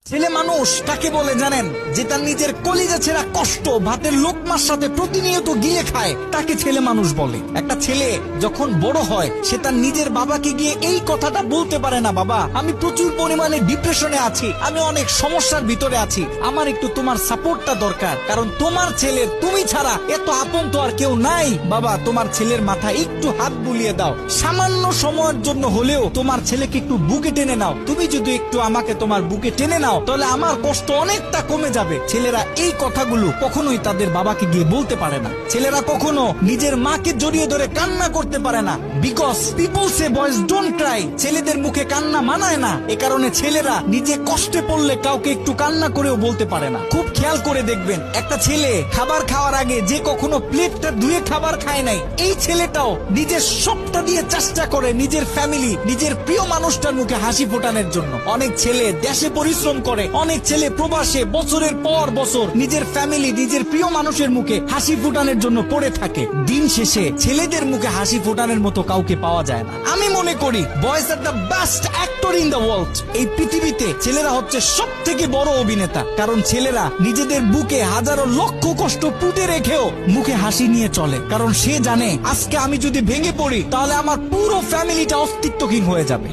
ছেলে মানুষ কাকে বলে জানেন? যে তার নিজের কলিজা ছেঁড়া কষ্ট ভাতের লোকমার সাথে প্রতিনিয়ত গিয়ে খায়, তাকে ছেলে মানুষ বলে। একটা ছেলে যখন বড় হয় সে তার নিজের বাবাকে গিয়ে এই কথাটা বলতে পারে না, বাবা আমি প্রচুর পরিমাণে ডিপ্রেশনে আছি, আমি অনেক সমস্যার ভিতরে আছি, আমার একটু তোমার সাপোর্টটা দরকার, কারণ তোমার ছেলের তুমি ছাড়া এত আপন তো আর কেউ নাই। বাবা তোমার ছেলের মাথায় একটু হাত বুলিয়ে দাও, সামান্য সময়ের জন্য হলেও তোমার ছেলেকে একটু বুকে টেনে নাও। তুমি যদি একটু আমাকে তোমার বুকে টেনে নাও তাহলে আমার কষ্ট অনেকটা কমে যাবে। ছেলেরা এই কথাগুলো কখনোই তাদের বাবাকে গিয়ে বলতে পারে না। ছেলেরা কখনো নিজের মাকে জড়িয়ে ধরে কান্না করতে পারে না, because people say boys don't Cry. ছেলেদের মুখে কান্না মানায় না, এ কারণে ছেলেরা নিজে কষ্টে পড়লে কাউকে একটু কান্না করেও বলতে পারে না। খুব খেয়াল করে দেখবেন, একটা ছেলে খাবার খাওয়ার আগে যে কখনো প্লেটটা ধুয়ে খাবার খায় নাই, এই ছেলেটাও নিজের সবটা দিয়ে চেষ্টা করে নিজের ফ্যামিলি, নিজের প্রিয় মানুষটার মুখে হাসি ফোটানোর জন্য। অনেক ছেলে দেশে পরিশ্রম করে, অনেক ছেলে প্রবাসে বছরের পর বছর নিজের ফ্যামিলি, নিজের প্রিয় মানুষের মুখে হাসি ফোটানোর জন্য পড়ে থাকে। দিন শেষে ছেলেদের মুখে হাসি ফোটানোর মতো কাউকে পাওয়া যায় না। আমি মনে করি boys are the best actor in the world. এই পৃথিবীতে ছেলেরা হচ্ছে সব থেকে বড় অভিনেতা, কারণ ছেলেরা নিজেদের বুকে হাজারো লক্ষ কষ্ট পুঁতে রেখেও মুখে হাসি নিয়ে চলে, কারণ সে জানে আজকে আমি যদি ভেঙে পড়ি তাহলে আমার পুরো ফ্যামিলিটা অস্তিত্বহীন হয়ে যাবে।